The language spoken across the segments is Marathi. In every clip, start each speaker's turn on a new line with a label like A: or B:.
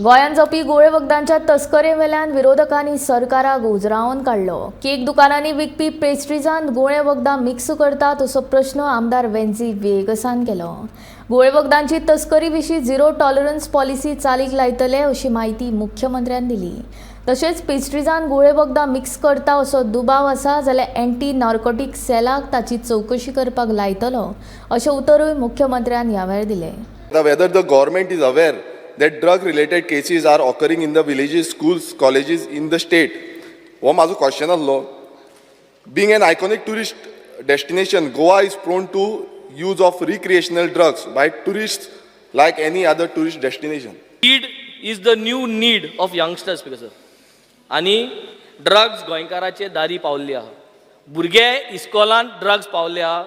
A: गोंयांत जावपी गुळे वखदांच्या तस्करे वेल्यान विरोधकांनी सरकाराक उजरावन काडलो. केक दुकानांनी विकपी पेस्ट्रीजांत गुळे वखदां मिक्स करतात असो प्रश्न आमदार वेंजी वेगसान केलो. गुळे वखदांची तस्करी विशीं झिरो टॉलरन्स पॉलिसी चालीक लायतले अशी माहिती मुख्यमंत्र्यान दिली. तशेंच पेस्ट्रीजांत गुळे वखदां मिक्स करता असो दुबाव आसा जाल्यार एंटी नार्कोटीक सेलाक ताची चवकशी करपाक लायतलो अशें उतरूय मुख्यमंत्र्यान ह्या वेळार दिलें.
B: Whether the government is aware that drug-related cases are occurring in the villages, schools, colleges in the state. हो माझो क्वेश्चन आसलो. Being an iconic tourist destination, Goa is prone to use of recreational drugs by tourists like any other tourist destination.
C: Speed is the new need of youngsters because आणि ड्रग्स गोंयकाराचे दारी पावल्ले आहा. भुरगे इस्कॉलान ड्रग्स पावल्ले आहा.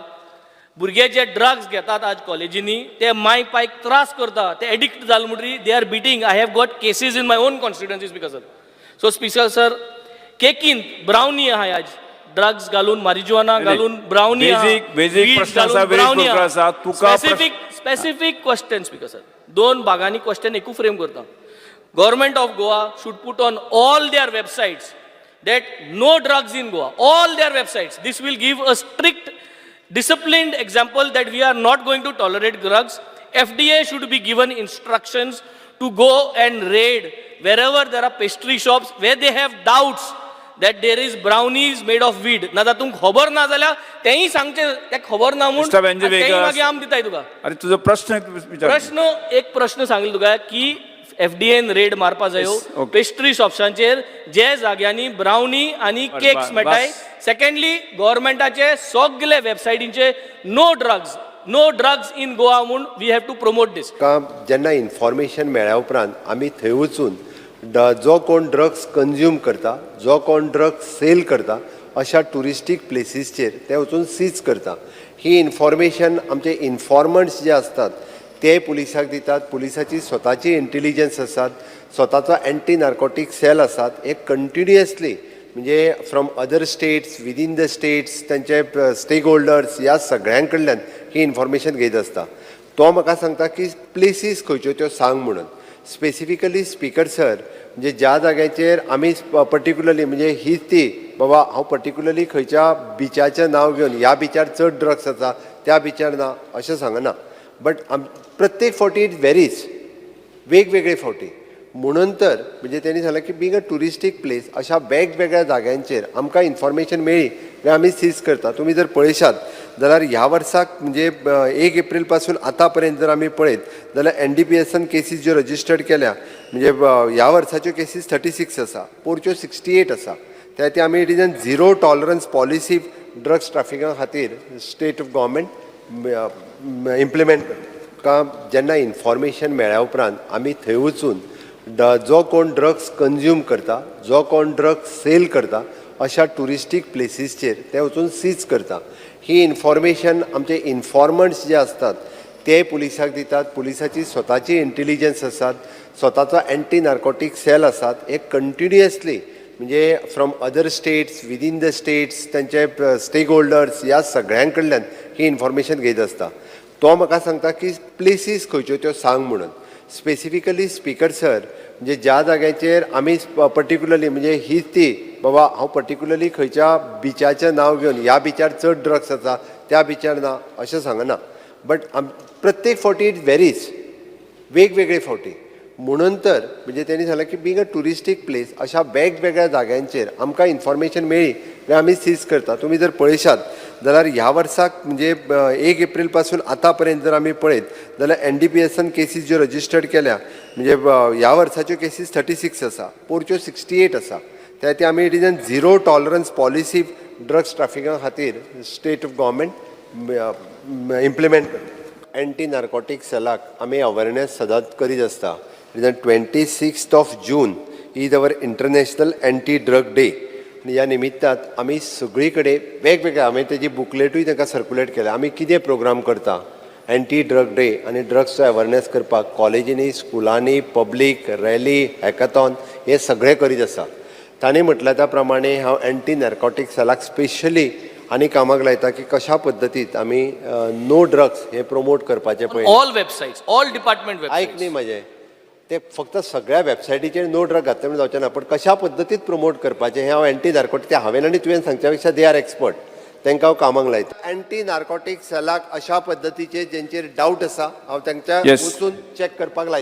C: भुरगे जे ड्रग्स घेतात आज कॉलेजींनी ते माय पायक त्रास करता, ते एडिक्ट जाले म्हणटरी they are beating. I have got cases in my own constituencies because so special sir केकीन ब्राउनी आहा आज ड्रग्स घालून मारिजुआना घालून ब्राउनी स्पेसिफिक क्वेश्चन्स बिकॉज दोन भागांनी क्वेश्चन एकू फ्रेम करता. Government of Goa should put on all their websites that no drugs in Goa, all their websites. This will give a strict disciplined example that we are not going to tolerate drugs. FDA should be given instructions to go and raid wherever there are pastry shops where they have doubts that there is brownies made of weed. ना तातूंक खबर ना जाल्यार तेही सांगचे ते खबर ना म्हणून तेही मागीर आम दिताय तुका.
D: अरे तुझो प्रश्न
C: एक प्रश्न सांगले तुका की एफडीएन रेड मारपा जायो पेस्ट्री शॉप्सांचेर जे जाग्यांनी ब्राउनी आणि केक्स मेळटाय. सेकंडली गव्हर्मेंटाचे सगळे वेबसायटींचे नो ड्रग्स इन गोवा म्हूण वी हॅव टू प्रोमोट दिस.
E: जेन्ना इन्फॉर्मेशन मेळ्या उपरांत आमी थंय वचून जो कोण ड्रग्स कंज्यूम करता, जो कोण ड्रग्स सेल करता अशा टुरिस्टीक प्लेसीसचेर ते वचून सीज करता. ही इन्फॉर्मेशन आमचे इन्फॉर्मंट्स जे असतात ते पुलिसाक दितात. पुलिसाची स्वताची इंटेलिजन्स आसात, स्वताचो एंटी नार्कोटीक सेल आसात. हे कंटिन्युअसली म्हणजे from other states, within the states, त्यांचे स्टेक होल्डर्स ह्या सगळ्यां कडल्यान ही इन्फॉर्मेशन घेत आसता. तो म्हाका सांगता की प्लेसीस खंयच्यो त्यो सांग म्हणून. स्पेसिफिकली स्पीकर सर म्हणजे ज्या जाग्याचेर आमी पर्टिक्युलरली म्हणजे हीच ती बाबा हांव पर्टिक्युलरली खंयच्या बिचाचें नांव घेवन ह्या बिचार चड ड्रग्स आसा त्या बिचार ना अशें सांगना. बट प्रत्येक फावटी इट वेरीज वेगवेगळे फावटी म्हणून तर म्हणजे त्यांनी सांगलें की बींग अ टुरिस्टीक प्लेस अशा वेगवेगळ्या जाग्यांचेर आमकां इन्फॉर्मेशन मेळ्ळी काय आमी सीज करता. तुमी जर पळयशात जाल्यार ह्या वर्साक म्हणजे 1 एप्रील पासून आतां पर्यंत जर आमी पळयत जाल्यार NDPSन केसीस ज्यो रजिस्टर्ड केल्या म्हणजे ह्या वर्साच्यो केसीस 36 आसा, पोरच्यो 68 आसा. त्या खातीर आमी it is an zero tolerance policy drugs ट्रॅफिका खातीर स्टेट ऑफ गव्हर्मेंट इम्प्लिमेंट. जेन्ना इन्फॉर्मेशन मेळ्या उपरांत आमी थंय वचून जो कोण ड्रग्स कंज्यूम करता, जो कोण ड्रग्स सेल करता अशा टुरिस्टीक प्लेसीसचेर ते वचून सीज करता. ही इन्फॉर्मेशन आमचे इन्फॉर्मंट्स जे असतात ते पुलिसाक दितात. पुलिसाची स्वताची इंटेलिजन्स आसात, स्वताचो एंटी नार्कोटीक सेल आसात. हे कंटिन्युअसली म्हणजे from other states, within the states, त्यांचे स्टेक होल्डर्स ह्या सगळ्यां कडल्यान ही इन्फॉर्मेशन घेत आसता. तो म्हाका सांगता की प्लेसीस खंयच्यो त्यो सांग म्हणून. स्पेसिफिकली स्पीकर सर म्हणजे ज्या जाग्याचेर आमी पर्टिक्युलरली म्हणजे हीच ती बाबा हांव पर्टिक्युलरली खंयच्या बिचाचें नांव घेवन ह्या बिचार चड ड्रग्स आसा त्या बिचार ना अशें सांगना. बट प्रत्येक फावटी इट वेरीज वेगवेगळे फावटी म्हणून तर म्हणजे त्यांनी सांगलें की बींग अ टुरिस्टीक प्लेस अशा वेगवेगळ्या जाग्यांचेर आमकां इन्फॉर्मेशन मेळ्ळी काय आमी सीज करता. तुमी जर पळयशात जाल्यार ह्या वर्साक म्हणजे 1 एप्रील पासून आतां पर्यंत जर आमी पळयत जाल्यार NDPSन केसीस ज्यो रजिस्टर्ड केल्या म्हणजे ह्या वर्साच्यो केसीस 36 आसा, पोरच्यो 68 आसा. त्या खातीर आमी it is an zero tolerance policy drugs ट्रॅफिका खातीर state of government implement. Anti narcotic सेलाक आमी अवेरनेस सदांच करीत आसता. It is 26 June is our international anti drug day. ह्या निमित्तात आमी सगळी कडेन वेगवेगळे हांवें तेजी बुकलेटूय ताका सर्क्युलेट केल्या. आमी कितें प्रोग्राम करता एंटी ड्रग डे आनी ड्रग्सचो अवेरनेस करपाक कॉलेजींनी, स्कुलांनी, पब्लीक रॅली, हॅकाथॉन हे सगळें करीत आसा. ताणें म्हटल्या त्या प्रमाणे हांव एंटी नार्कोटीक सेलाक स्पेशली आनी कामाक लायता की कशा पद्दतीत आमी नो ड्रग्स हे प्रमोट करपाचे पळय.
C: All websites, all department websites.
E: आयक न्ही म्हाजें ते फक्त सगळ्या वेबसायटीचेर नो ड्रग घातले म्हणून जावचें ना, पण कशा पद्दतीत प्रमोट करपाचें हें हांव एंटी नार्कोटीक, ते हांवें आनी तुवें सांगच्या पेक्षा दे आर एक्सपर्ट, तांकां हांव कामाक लायता. एंटी नार्कोटीक सेलाक अशा पद्दतीचे जेंचेर डावट आसा हांव तांच्या
D: Yes.
E: वचून चॅक करपाक लायता.